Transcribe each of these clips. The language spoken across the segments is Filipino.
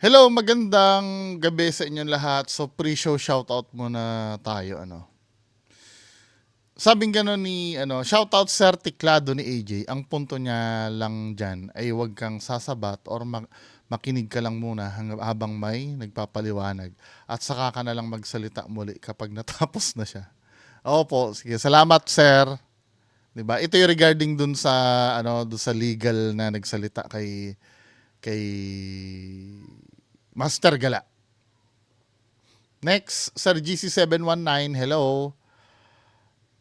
Hello, magandang gabi sa inyong lahat. So pre-show shoutout muna tayo Sabing gano'n ni shoutout Sir Tiklado ni AJ. Ang punto niya lang diyan ay huwag kang sasabat or makinig ka lang muna habang may nagpapaliwanag at saka ka na lang magsalita muli kapag natapos na siya. Opo, sige. Salamat, sir. 'Di ba? Ito yung regarding dun sa dun sa legal na nagsalita kay Master Gala. Next, Sir GC719, hello.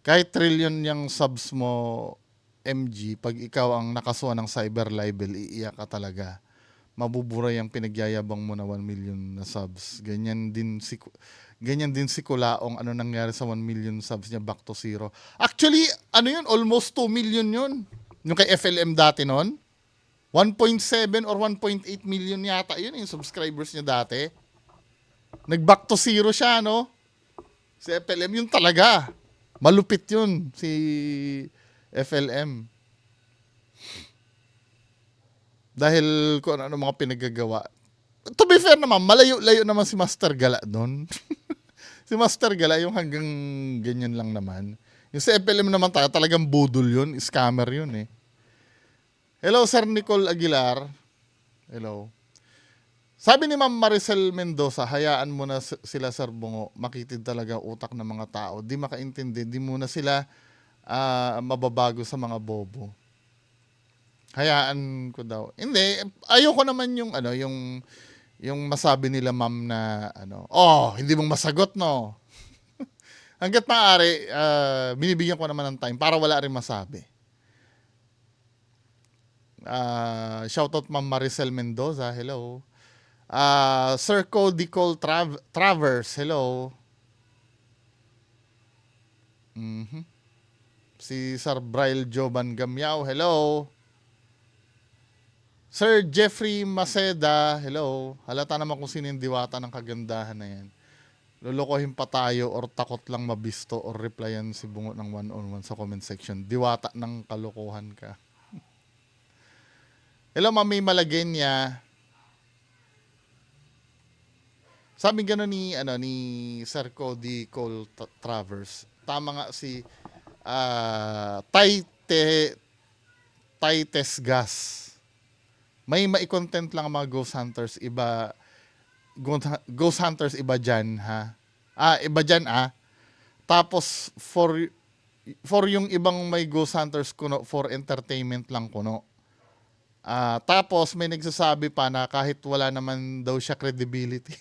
Kahit trillion yung subs mo, MG, pag ikaw ang nakasuhan ng cyber libel, iiyak ka talaga. Mabubura yung pinagyayabang mo na 1 million na subs. Ganyan din si Kulaong ano nangyari sa 1 million subs niya back to zero. Actually, ano yun? Almost 2 million yun. Yung kay FLM dati noon. 1.7 or 1.8 million yata yun yung subscribers niya dati. Nag-back to zero siya, no? Si FLM yun talaga. Malupit yun, si FLM. Dahil kung ano mga pinagagawa. To be fair naman, malayo-layo naman si Master Gala doon. Si Master Gala yung hanggang ganyan lang naman. Yung si FLM naman talagang budol yun, scammer yun eh. Hello, Sir Nicole Aguilar. Hello. Sabi ni Ma'am Maricel Mendoza, hayaan mo na sila Sir Bungo, makitid talaga utak ng mga tao. Di makaintindi, di muna sila mababago sa mga bobo. Hayaan ko daw. Hindi, ayoko naman yung masabi nila ma'am na hindi mong masagot no. Hangga't maaari, binibigyan ko naman ng time para wala rin masabi. Shoutout Ma'am Maricel Mendoza, hello. Sir Cody Cole Travers, hello. Si Sir Braille Joban Gamyao, hello. Sir Jeffrey Maceda, hello. Halata naman kung sino yung diwata ng kagandahan na yan. Lulukohin pa tayo or takot lang mabisto or replyan si Bungo ng one-on-one sa comment section. Diwata ng kalokohan ka. Hello, Mami Malagenya. Sabi gano'n ni Sir Cody Cole Travers. Tama nga si Tites Gas. May mai-content lang ang mga ghost hunters, iba dyan ha. Iba dyan Tapos for yung ibang may ghost hunters kuno for entertainment lang kuno. Tapos may nagsasabi pa na kahit wala naman daw siya credibility.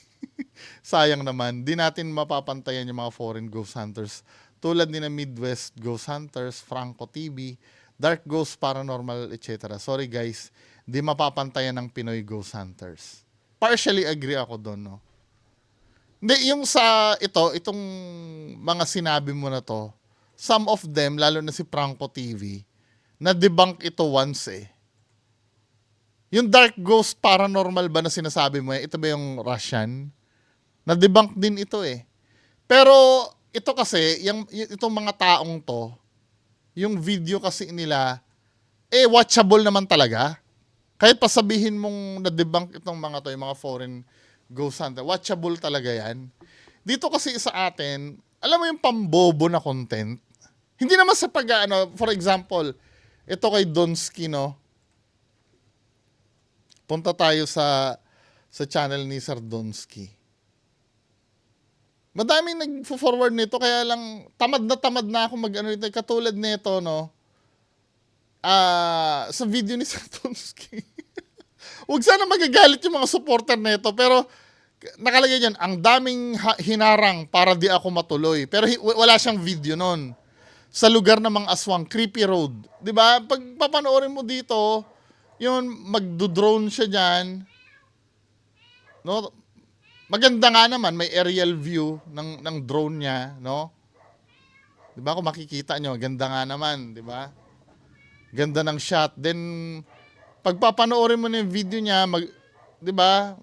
Sayang naman, di natin mapapantayan yung mga foreign ghost hunters tulad ni na Midwest Ghost Hunters, Franco TV, Dark Ghost Paranormal, etc. Sorry guys, di mapapantayan ng Pinoy Ghost Hunters. Partially agree ako doon, no? Hindi, yung sa itong mga sinabi mo na to, some of them, lalo na si Franco TV, na-debunk ito once eh. Yung Dark Ghost Paranormal ba na sinasabi mo, ito ba yung Russian? Na-debunk din ito eh. Pero ito kasi, itong mga taong to, yung video kasi nila, watchable naman talaga. Kahit pa sabihin mong na-debunk itong mga to, yung mga foreign ghost hunter, watchable talaga yan. Dito kasi sa atin, alam mo yung pambobo na content? Hindi naman sa for example, ito kay Donsky, no? Punta tayo sa channel ni Sir Donsky. Madaming nag-forward nito, kaya lang tamad na ako ito. Katulad nito, no? Sa video ni Sir Donsky. Huwag sana magagalit yung mga supporter nito, pero nakalagay dyan, ang daming hinarang para di ako matuloy. Pero wala siyang video nun. Sa lugar ng mga aswang, Creepy Road. Diba? Pag papanoorin mo dito, yun, magdo-drone siya dyan. No? Maganda nga naman, may aerial view ng drone niya, no? 'Di ba? Kung makikita nyo, ganda nga naman, 'di ba? Ganda ng shot. Then pagpapanoorin mo ng video niya, 'di ba?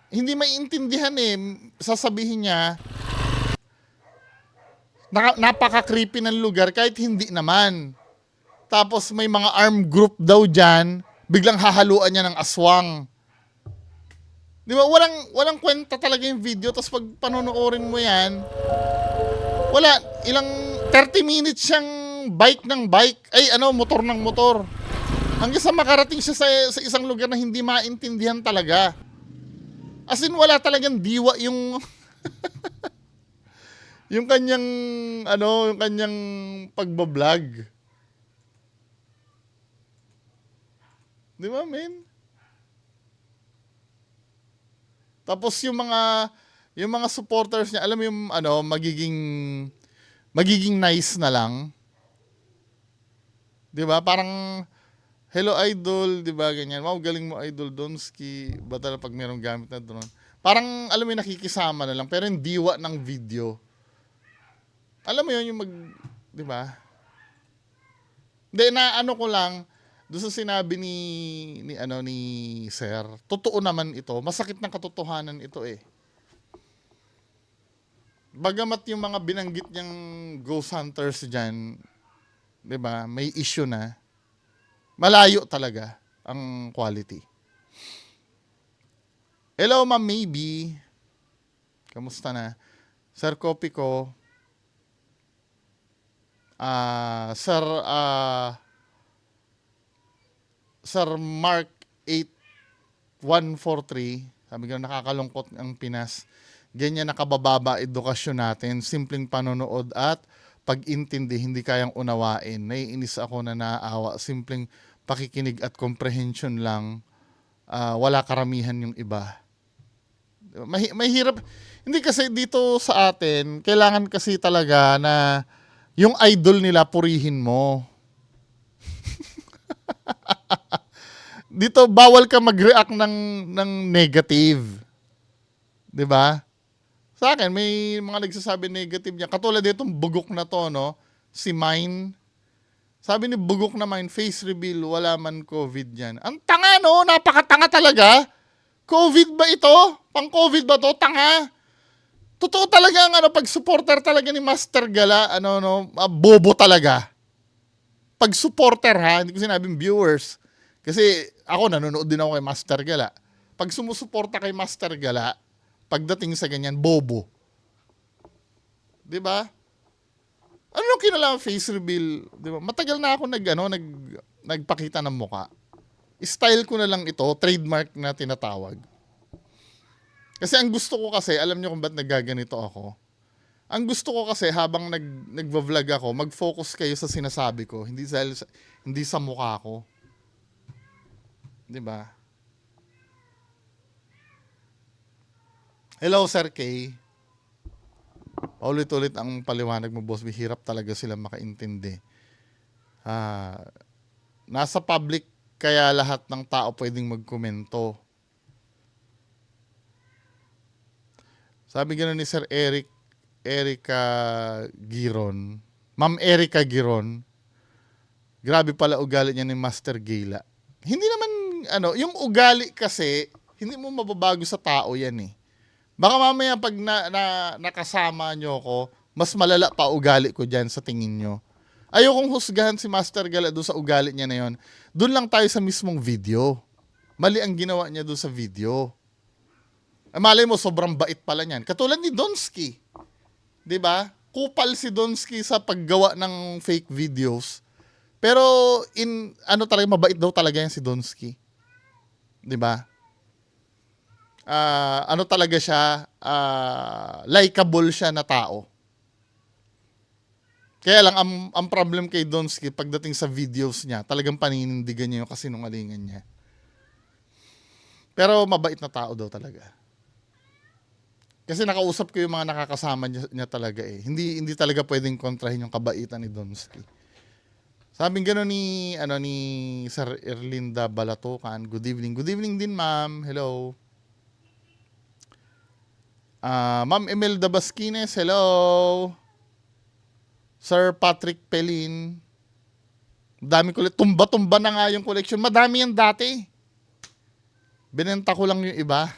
Hindi maiintindihan eh. Sasabihin niya, napaka-creepy ng lugar kahit hindi naman. Tapos may mga armed group daw diyan, biglang hahaluan niya ng aswang. Di ba? Walang kwenta talaga yung video. Tapos pag panonoorin mo yan, wala. Ilang 30 minutes siyang bike ng bike. Ay, motor ng motor. Hanggang sa makarating siya sa isang lugar na hindi maintindihan talaga. As in, wala talagang diwa yung yung kanyang yung kanyang pagbablog. Di ba, men? Tapos yung mga supporters niya, alam mo yung magiging nice na lang. 'Di ba? Parang hello idol, 'di ba? Ganyan. Wow, galing mo idol Donski. Bata pag merong gamit na drone. Parang alam mo yung nakikisama na lang pero yung diwa ng video. Alam mo yun yung 'di ba? Hindi na ko lang doon sa sinabi ni Sir. Totoo naman ito. Masakit ng katotohanan ito eh. Bagamat yung mga binanggit niyang ghost hunters diyan, 'di ba? May issue na. Malayo talaga ang quality. Hello, Ma'am Maybe. Kamusta na? Sir Kopi ko. Sir Sir Mark 8143. Sabi ko nakakalungkot ang Pinas. Ganyan nakabababa edukasyon natin, simpleng panonood at pag-intindi hindi kayang unawain. Naiinis ako na naawa, simpleng pakikinig at comprehension lang. Wala karamihan yung iba. Mahirap. Hindi kasi dito sa atin, kailangan kasi talaga na yung idol nila purihin mo. Dito bawal ka mag-react ng negative. 'Di ba? Sa akin may mga nagsasabi negative niya. Katulad nitong bugok na to, no? Si Mine. Sabi ni bugok na Mine, face reveal, wala man COVID yan. Ang tanga, no? Napakatanga talaga. COVID ba ito? Pang-COVID ba to? Tanga. Totoo talaga ang pag supporter talaga ni Master Gala, bobo talaga. Pag supporter ha, hindi ko sinabing viewers. Kasi ako nanonood din ako kay Master Gala. Pag sumusuporta kay Master Gala, pagdating sa ganyan, bobo. 'Di ba? Ano kinalaman face reveal, 'di ba? Matagal na ako nagpakita ng muka. Style ko na lang ito, trademark na tinatawag. Kasi ang gusto ko kasi, alam niyo kung ba't nagaganito ako? Ang gusto ko kasi habang nagvo-vlog ako, mag-focus kayo sa sinasabi ko, hindi sa mukha ko. 'Di ba? Hello Sir K. Paulit-ulit ang paliwanag mo, boss. Hirap talaga sila makaintindi. Nasa public kaya lahat ng tao pwedeng magkomento. Sabi gano'n ni Sir Erica Giron. Ma'am Erica Giron. Grabe pala ugali niya ni Master Gila. Hindi naman, yung ugali kasi, hindi mo mababago sa tao yan eh. Baka mamaya pag nakasama nyo ko, mas malala pa ugali ko dyan sa tingin nyo. Ayokong husgahan si Master Gala doon sa ugali niya na yon. Doon lang tayo sa mismong video. Mali ang ginawa niya doon sa video. Malay mo, sobrang bait pala niyan. Katulad ni Donski. 'Di ba? Kupal si Donski sa paggawa ng fake videos. Pero talaga mabait daw talaga yan si Donski. 'Di ba? Talaga siya, likable siya na tao. Kaya lang, ang problem kay Donski, pagdating sa videos niya, talagang paninindigan niya yung kasinungalingan niya. Pero mabait na tao daw talaga. Kasi nakausap ko yung mga nakakasama niya talaga eh. Hindi talaga pwedeng kontrahin yung kabaitan ni Donski. Sabing gano'n ni Sir Erlinda Balatokan. Good evening. Good evening din, ma'am. Hello. Ma'am Imelda Basquines, hello. Sir Patrick Pelin. Dami ko tumba-tumba na nga yung collection. Madami yan dati. Binenta ko lang yung iba.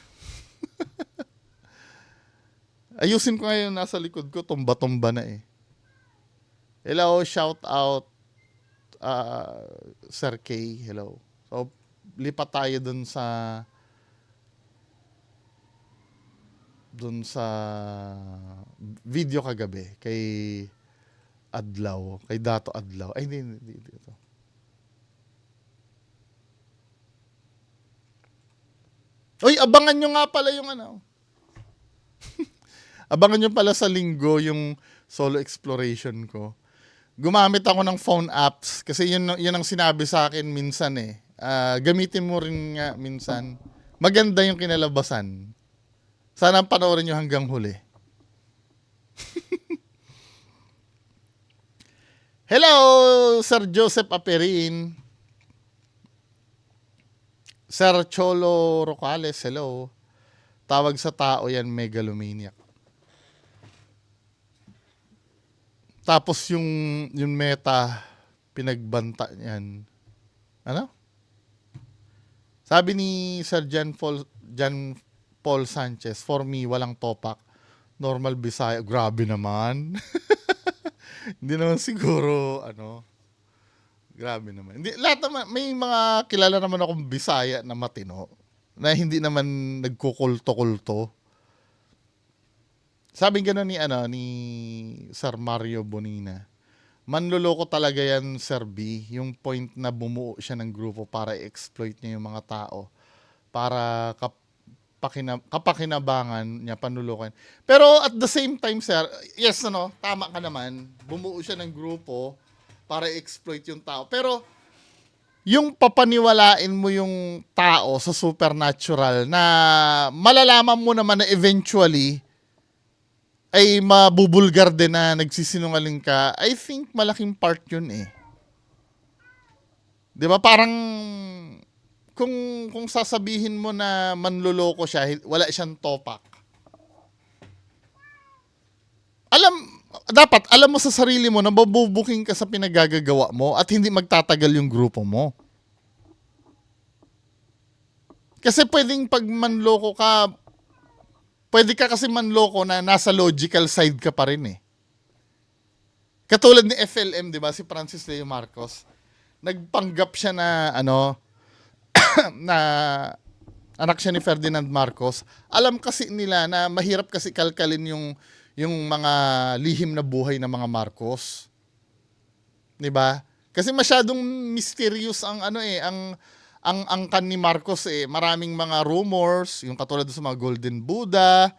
Ayusin ko ngayon nasa likod ko. Tumba-tumba na eh. Hello, shout out Sir K. Hello. So, lipat tayo dun sa dun sa video kagabi kay Adlaw, kay Dato Adlaw. Ay, hindi ito. Uy, abangan nyo nga pala yung ano. Abangan nyo pala sa linggo yung solo exploration ko. Gumamit ako ng phone apps kasi yun ang sinabi sa akin minsan eh. Gamitin mo rin nga minsan. Maganda yung kinalabasan. Sana panoorin nyo hanggang huli. Hello, Sir Joseph Aperin. Sir Cholo Rocales, hello. Tawag sa tao yan, megalomaniac. Tapos yung meta, pinagbanta niyan. Ano? Sabi ni Sir Jan Paul Sanchez, for me, walang topak. Normal Bisaya. Grabe naman. Hindi naman siguro, grabe naman. Hindi, lahat naman, may mga kilala naman akong Bisaya na matino na hindi naman nagkukulto-kulto. Sabi gano'n ni Sir Mario Bonina. Manloloko talaga yan, Sir B. Yung point na bumuo siya ng grupo para i-exploit niya yung mga tao. Para kapakinabangan niya, panlulukan. Pero at the same time, Sir, yes, tama ka naman. Bumuo siya ng grupo para i-exploit yung tao. Pero yung papaniwalain mo yung tao sa supernatural na malalaman mo naman na eventually ay mabubulgar din na nagsisinungaling ka, I think malaking part yun eh. 'Di ba? Parang kung sasabihin mo na manloloko siya, wala siyang topak. Dapat alam mo sa sarili mo na mabubuking ka sa pinagagagawa mo at hindi magtatagal yung grupo mo. Kasi pwedeng pag manloko ka, pwede ka kasi manloko na nasa logical side ka pa rin eh. Katulad ni FLM, di ba, si Francis Leo Marcos, nagpanggap siya na, na anak siya ni Ferdinand Marcos. Alam kasi nila na mahirap kasi kalkalin yung mga lihim na buhay ng mga Marcos. Di ba? Kasi masyadong mysterious ang angkan ni Marcos eh. Maraming mga rumors, yung katulad sa mga Golden Buddha.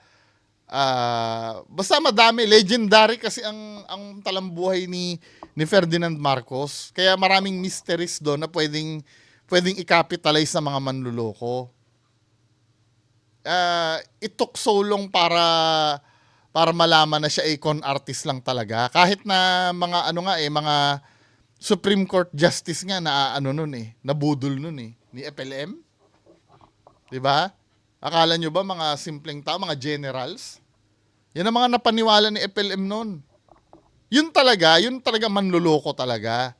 Basta madami, legendary kasi ang talambuhay ni Ferdinand Marcos. Kaya maraming mysteries doon na pwedeng i-capitalize sa mga manluloko. It took so long para malaman na siya ay con artist lang talaga. Kahit na mga mga Supreme Court Justice nga na nun eh, nabudol nun eh, ni FLM. 'Di ba? Akala nyo ba mga simpleng tao, mga generals? Yan ang mga napaniwala ni FLM noon. Yun talaga manluloko talaga.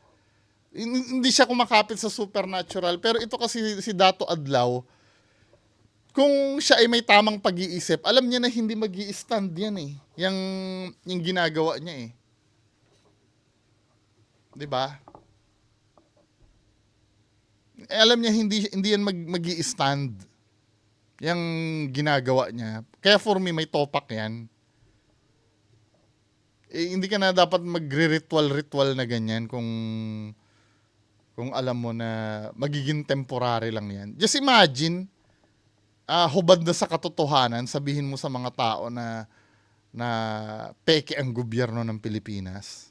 Hindi siya kumakapit sa supernatural. Pero ito kasi si Dato Adlaw, kung siya ay may tamang pag-iisip, alam niya na hindi mag-i-stand yan eh. Yung ginagawa niya eh. 'Di ba? Alam niya hindi yan mag-i-stand. Yung ginagawa niya. Kaya for me, may topak yan. Hindi ka na dapat magre-ritual na ganyan kung alam mo na magiging temporary lang yan. Just imagine, hubad na sa katotohanan, sabihin mo sa mga tao na peke ang gobyerno ng Pilipinas.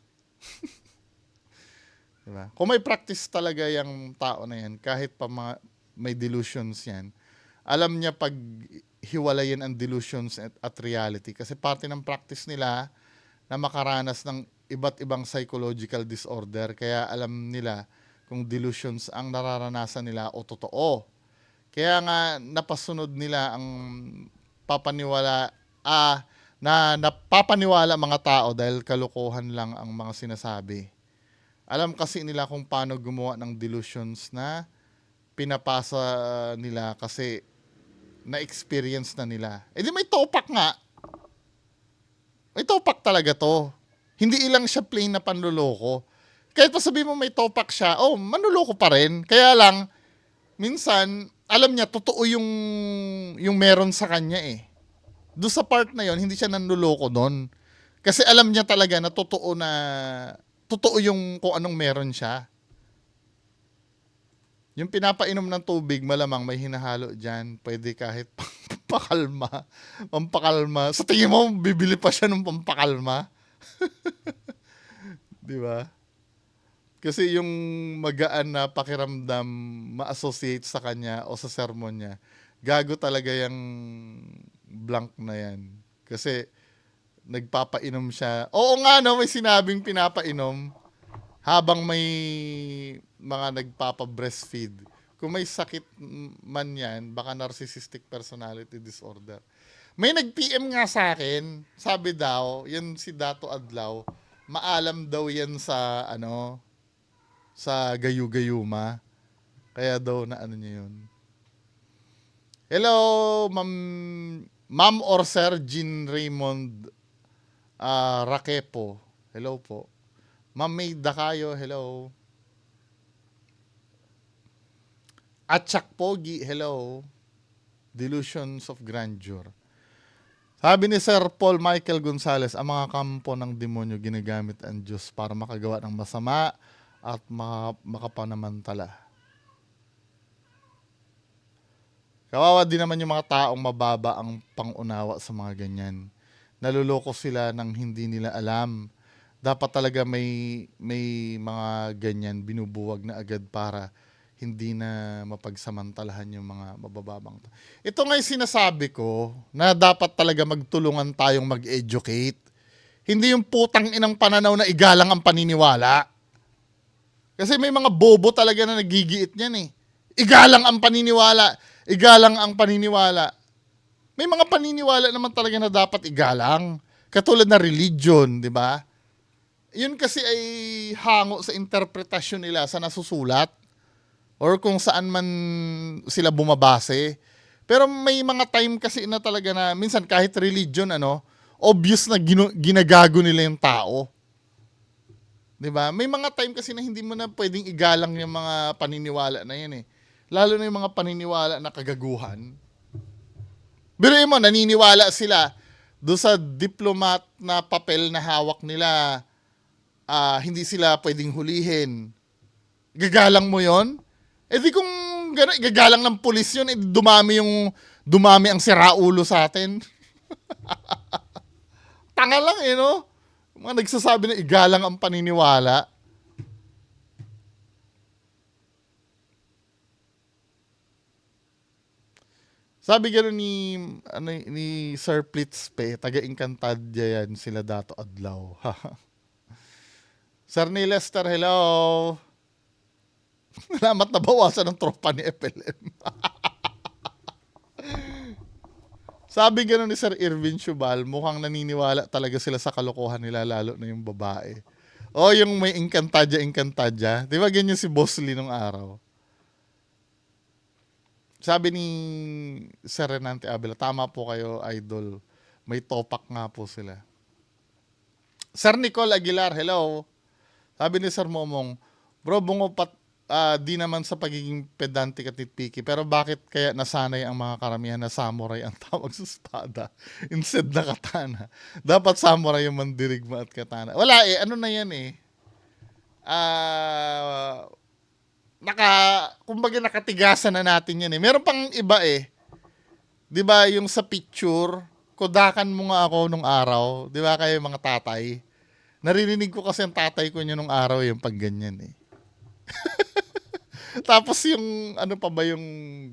Diba? Kung may practice talaga yung tao na yan, kahit pa may delusions yan, alam niya pag hiwalayin ang delusions at reality. Kasi parte ng practice nila na makaranas ng iba't ibang psychological disorder. Kaya alam nila kung delusions ang nararanasan nila o totoo. Kaya nga napasunod nila ang napapaniwala mga tao dahil kalokohan lang ang mga sinasabi. Alam kasi nila kung paano gumawa ng delusions na pinapasa nila kasi na-experience na nila. Di may topak nga. May topak talaga to. Hindi ilang siya plain na panluloko. Kahit pa sabihin mo may topak siya, manluloko pa rin. Kaya lang, minsan, alam niya, totoo yung meron sa kanya eh. doon sa part na yon, hindi siya nanloloko doon. Kasi alam niya talaga na totoo yung kung anong meron siya. Yung pinapainom ng tubig, malamang may hinahalo dyan. Pwede kahit pampakalma. Pampakalma. Sa tingin mo, bibili pa siya ng pampakalma? Di ba? Kasi yung magaan na pakiramdam ma-associate sa kanya o sa sermon niya, gago talaga yung blank na yan. Kasi nagpapainom siya. Oo nga no, may sinabing pinapainom habang may mga nagpapa-breastfeed. Kung may sakit man yan, baka narcissistic personality disorder. May nag-PM nga sa akin, sabi daw, yan si Dato Adlaw, maalam daw yan sa gayu-gayuma. Kaya daw na ano niya yun. Hello, Ma'am or Sir Jean Raymond Rakepo. Hello po. Ma'am May Dakayo, hello. Atsak Pogi, hello. Delusions of Grandeur. Sabi ni Sir Paul Michael Gonzales, ang mga kampo ng demonyo ginagamit ang Diyos para makagawa ng masama at makapanamantala. Kawawa din naman yung mga taong mababa ang pangunawa sa mga ganyan. Naluloko sila ng hindi nila alam. Dapat talaga may mga ganyan binubuwag na agad para hindi na mapagsamantalahan yung mga mabababang. Ito nga yung sinasabi ko na dapat talaga magtulungan tayong mag-educate. Hindi yung putang inang pananaw na igalang ang paniniwala. Kasi may mga bobo talaga na nagigiit niyan eh. Igalang ang paniniwala. Igalang ang paniniwala. May mga paniniwala naman talaga na dapat igalang. Katulad na religion, di ba? Yun kasi ay hango sa interpretasyon nila sa nasusulat or kung saan man sila bumabase. Pero may mga time kasi na talaga na minsan kahit religion obvious na ginagago nila yung tao. 'Di ba? May mga time kasi na hindi mo na pwedeng igalang yung mga paniniwala na yan eh. Lalo na yung mga paniniwala na kagaguhan. Biruin mo, naniniwala sila doon sa diplomat na papel na hawak nila, hindi sila pwedeng hulihin. Gagalang mo yon? Eh di kung gano'n, gagalang ng pulis yun, dumami ang siraulo sa atin. Tanga lang no? Mga nagsasabi na igalang ang paniniwala. Sabi gano'n ni Sir Plitzpe, taga-Encantadia yan, sila Dato Adlaw. Sir ni Lester, hello. Salamat na bawasan ng tropa ni FLM. Sabi gano'n ni Sir Irvin Shubal, mukhang naniniwala talaga sila sa kalokohan nila, lalo na yung babae. O yung may Encantadia. Di ba ganyan si Boss Lee nung araw? Sabi ni Sir Renante Abela, tama po kayo, idol. May topak nga po sila. Sir Nicole Aguilar, hello. Sabi ni Sir Momong, bro, bungo di naman sa pagiging pedantic at nitpicky, pero bakit kaya nasanay ang mga karamihan na samurai ang tawag sa espada instead na katana? Dapat samurai yung mandirigma at katana. Wala ano na yan eh. Kumbaga nakatigasan na natin yan eh. Meron pang iba eh. 'Di ba yung sa picture, kodakan mo nga ako nung araw, 'di ba kayo mga tatay? Naririnig ko kasi ang tatay ko nung araw yung pag ganyan eh. Tapos yung ano pa ba yung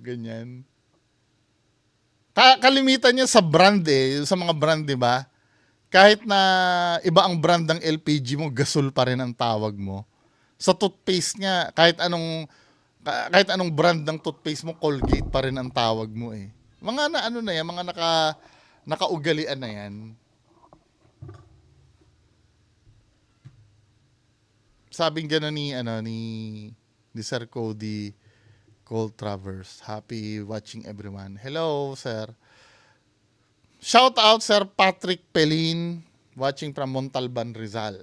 ganyan? Kalimitan niya sa brand eh, sa mga brand 'di ba? Kahit na iba ang brand ng LPG mo, gasol pa rin ang tawag mo. Sa toothpaste nga, kahit anong brand ng toothpaste mo, Colgate pa rin ang tawag mo eh. Mga na ano na yan, mga nakaugalian na yan. Sabing gano'n ni Sir Cody Cold Travers. Happy watching everyone. Hello, sir. Shout out Sir Patrick Pelin, watching from Montalban, Rizal.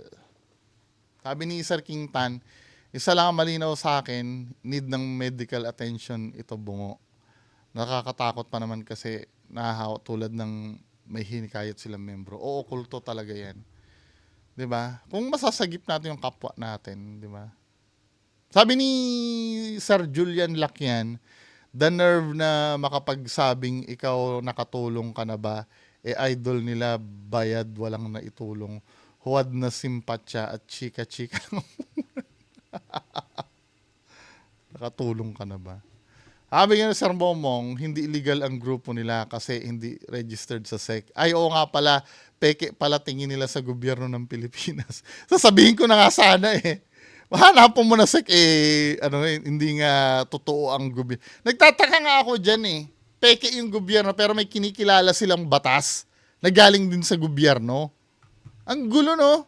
Sabi ni Sir King Tan, isa lang malinaw sa akin, need ng medical attention ito bungo. Nakakatakot pa naman kasi nahahaw tulad ng may hinikayat silang membro. Oo, kulto talaga yan. 'Di ba? Kung masasagip natin yung kapwa natin, 'di ba? Sabi ni Sir Julian Lacyan, the nerve na makapagsabing ikaw nakatulong ka na ba, idol nila bayad walang naitulong. Huwad na simpatya at chika-chika. Nakatulong ka na ba? Sabi nga ni Sir Momong, hindi illegal ang grupo nila kasi hindi registered sa SEC. Ay, oo nga pala, peke pala tingin nila sa gobyerno ng Pilipinas. Sasabihin ko na nga sana eh. Hanapon mo na SEC hindi nga totoo ang gobyerno. Nagtataka nga ako dyan eh. Peke yung gobyerno pero may kinikilala silang batas na galing din sa gobyerno. Ang gulo no?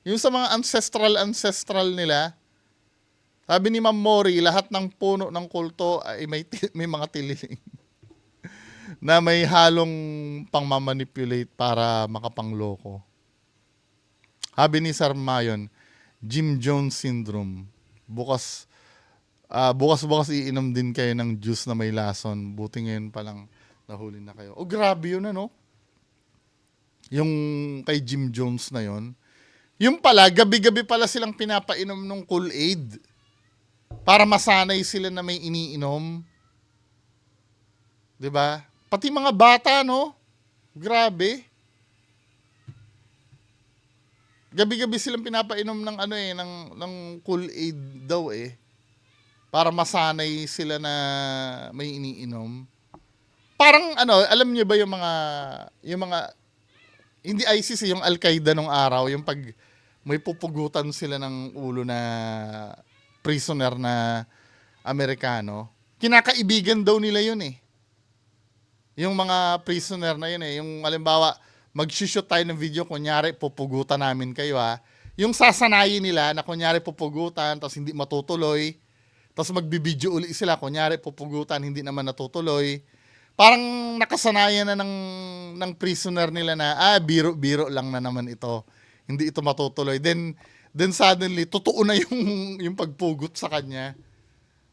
Yung sa mga ancestral nila. Sabi ni Ma'am Mori, lahat ng puno ng kulto ay may mga tililing na may halong pangmamanipulate para makapangloko. Sabi ni Sir Mayon, Jim Jones syndrome. Bukas iinom din kayo ng juice na may lason. Buti ngayon palang nahuli na kayo. Oh, grabe yun ano? Yung kay Jim Jones na yon. Yung pala, gabi-gabi pala silang pinapainom ng Kool-Aid. Para masanay sila na may iniinom. 'Di ba? Pati mga bata, no? Grabe. Gabi-gabi silang pinapainom ng ng Kool-Aid daw eh. Para masanay sila na may iniinom. Parang alam niyo ba yung mga hindi ISIS, yung Al-Qaeda nung araw, yung pag may pupugutan sila ng ulo na prisoner na Amerikano, kinakaibigan daw nila yun eh. Yung mga prisoner na yun eh, yung halimbawa, mag-shoot tayo ng video, kunyari, pupugutan namin kayo ha. Yung sasanayin nila na kunyari pupugutan, tapos hindi matutuloy, tapos magbibideo uli sila, kunyari pupugutan, hindi naman natutuloy. Parang nakasanayan na ng prisoner nila na, biro-biro lang na naman ito. Hindi ito matutuloy. Then suddenly, totoo na yung pagpugot sa kanya.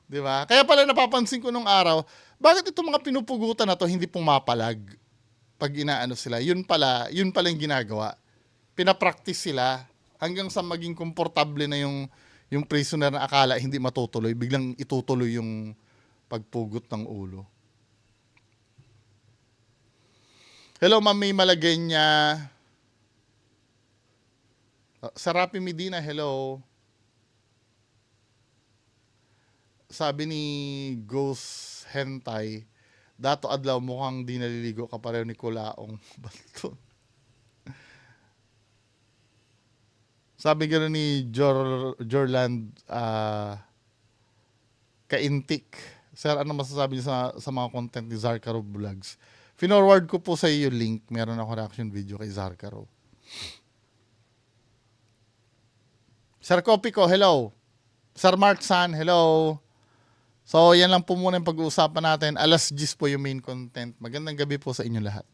'Di ba? Kaya pala napapansin ko nung araw, bakit itong mga pinupugutan na to hindi pumapalag pag inaano sila? Yun pala yung ginagawa. Pinapractice sila hanggang sa maging komportable na yung prisoner na akala hindi matutuloy, biglang itutuloy yung pagpugot ng ulo. Hello, Ma'am May Malagenya. Sarapi Medina, hello. Sabi ni Ghost Hentai, dato adlaw mukhang di naliligo ka pareho ni Kulaong. Sabi gano'n ni Jorland Kaintik. Sir, ano masasabi niyo sa mga content ni Zarkaro Vlogs? Finorward ko po sa iyo yung link. Meron ako reaction video kay Zarkaro. Sir Kopico, hello. Sir Mark San, hello. So, yan lang po muna yung pag-uusapan natin. 10:00 po yung main content. Magandang gabi po sa inyo lahat.